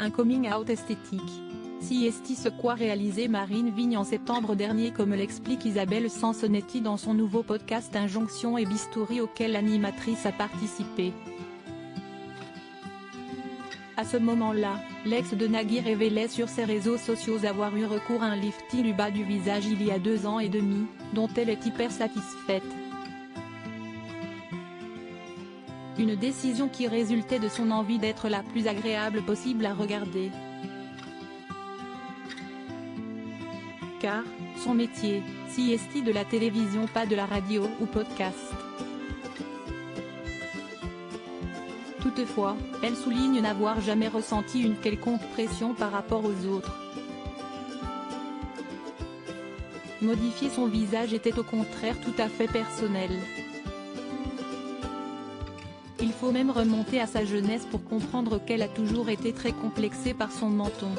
un coming out esthétique. Si est-il ce qu'a réalisé Marine Vigne en septembre dernier, comme l'explique Isabelle Sansonetti dans son nouveau podcast Injonction et Bistouri auquel l'animatrice a participé. À ce moment-là, l'ex de Nagui révélait sur ses réseaux sociaux avoir eu recours à un lifting du bas du visage il y a 2 ans et demi, dont elle est hyper satisfaite. Une décision qui résultait de son envie d'être la plus agréable possible à regarder. Car, son métier, si est de la télévision, pas de la radio ou podcast. Toutefois, elle souligne n'avoir jamais ressenti une quelconque pression par rapport aux autres. Modifier son visage était au contraire tout à fait personnel. Il faut même remonter à sa jeunesse pour comprendre qu'elle a toujours été très complexée par son menton.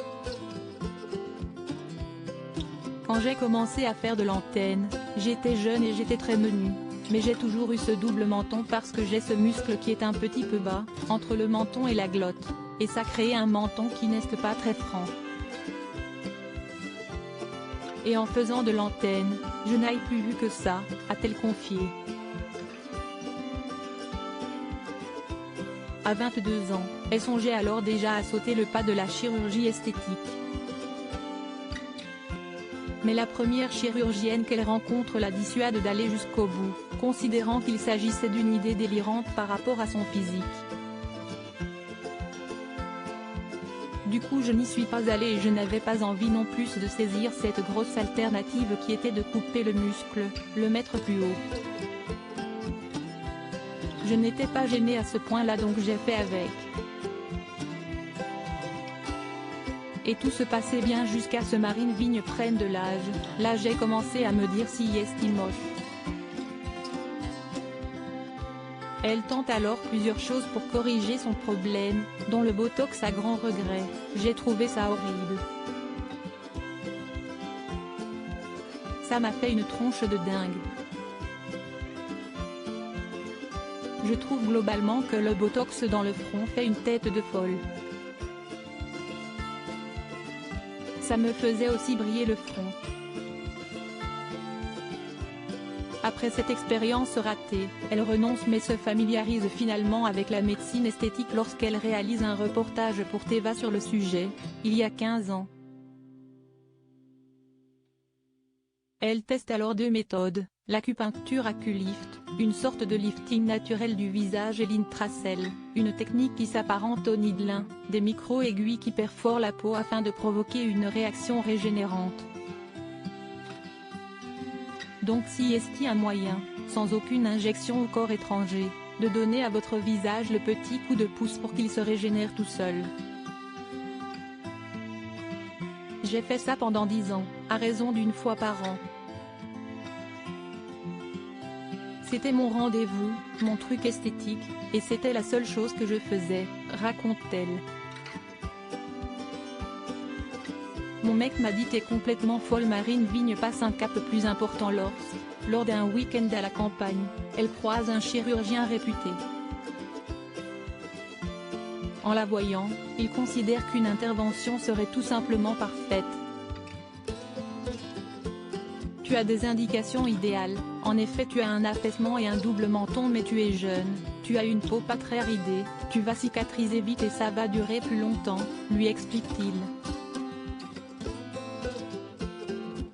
Quand j'ai commencé à faire de l'antenne, j'étais jeune et j'étais très menue, mais j'ai toujours eu ce double menton parce que j'ai ce muscle qui est un petit peu bas, entre le menton et la glotte, et ça crée un menton qui n'est pas très franc. Et en faisant de l'antenne, je n'ai plus vu que ça, a-t-elle confié. À 22 ans, elle songeait alors déjà à sauter le pas de la chirurgie esthétique. Mais la première chirurgienne qu'elle rencontre la dissuade d'aller jusqu'au bout, considérant qu'il s'agissait d'une idée délirante par rapport à son physique. Du coup je n'y suis pas allée et je n'avais pas envie non plus de saisir cette grosse alternative qui était de couper le muscle, le mettre plus haut. Je n'étais pas gênée à ce point-là, donc j'ai fait avec. Et tout se passait bien jusqu'à ce Marine Vigne prenne de l'âge. Là j'ai commencé à me dire si est-il moche. Elle tente alors plusieurs choses pour corriger son problème, dont le botox à grand regret. J'ai trouvé ça horrible. Ça m'a fait une tronche de dingue. Je trouve globalement que le botox dans le front fait une tête de folle. Ça me faisait aussi briller le front. Après cette expérience ratée, elle renonce mais se familiarise finalement avec la médecine esthétique lorsqu'elle réalise un reportage pour Teva sur le sujet, il y a 15 ans. Elle teste alors 2 méthodes, l'acupuncture Aculift, une sorte de lifting naturel du visage, et l'Intracell, une technique qui s'apparente au Nidelin, des micro-aiguilles qui perforent la peau afin de provoquer une réaction régénérante. Donc si est-il un moyen, sans aucune injection au corps étranger, de donner à votre visage le petit coup de pouce pour qu'il se régénère tout seul. J'ai fait ça pendant 10 ans, à raison d'1 fois par an. C'était mon rendez-vous, mon truc esthétique, et c'était la seule chose que je faisais, raconte-t-elle. Mon mec m'a dit t'es complètement folle. Marine Vigne passe un cap plus important lors d'un week-end à la campagne, elle croise un chirurgien réputé. En la voyant, il considère qu'une intervention serait tout simplement parfaite. Tu as des indications idéales, en effet tu as un affaissement et un double menton mais tu es jeune, tu as une peau pas très ridée, tu vas cicatriser vite et ça va durer plus longtemps, lui explique-t-il.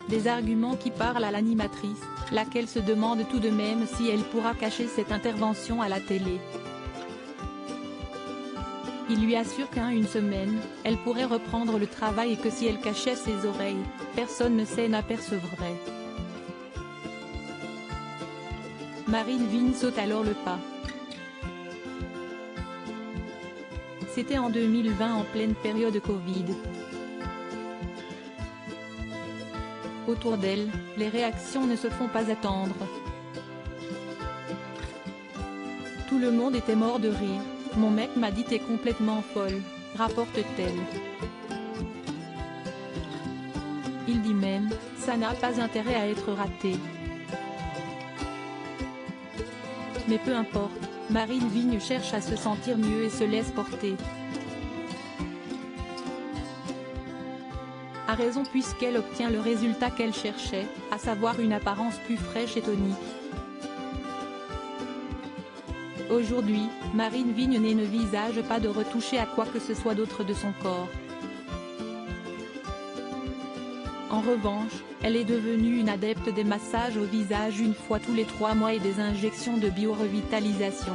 Des arguments qui parlent à l'animatrice, laquelle se demande tout de même si elle pourra cacher cette intervention à la télé. Il lui assure qu'en 1 semaine, elle pourrait reprendre le travail et que si elle cachait ses oreilles, personne ne s'en apercevrait. Marine Vigne saute alors le pas. C'était en 2020 en pleine période Covid. Autour d'elle, les réactions ne se font pas attendre. Tout le monde était mort de rire. Mon mec m'a dit t'es complètement folle, rapporte-t-elle. Il dit même, ça n'a pas intérêt à être raté. Mais peu importe, Marine Vigne cherche à se sentir mieux et se laisse porter. a raison puisqu'elle obtient le résultat qu'elle cherchait, à savoir une apparence plus fraîche et tonique. Aujourd'hui, Marine Vignonnet ne visage pas de retoucher à quoi que ce soit d'autre de son corps. En revanche, elle est devenue une adepte des massages au visage une fois tous les 3 mois et des injections de biorevitalisation.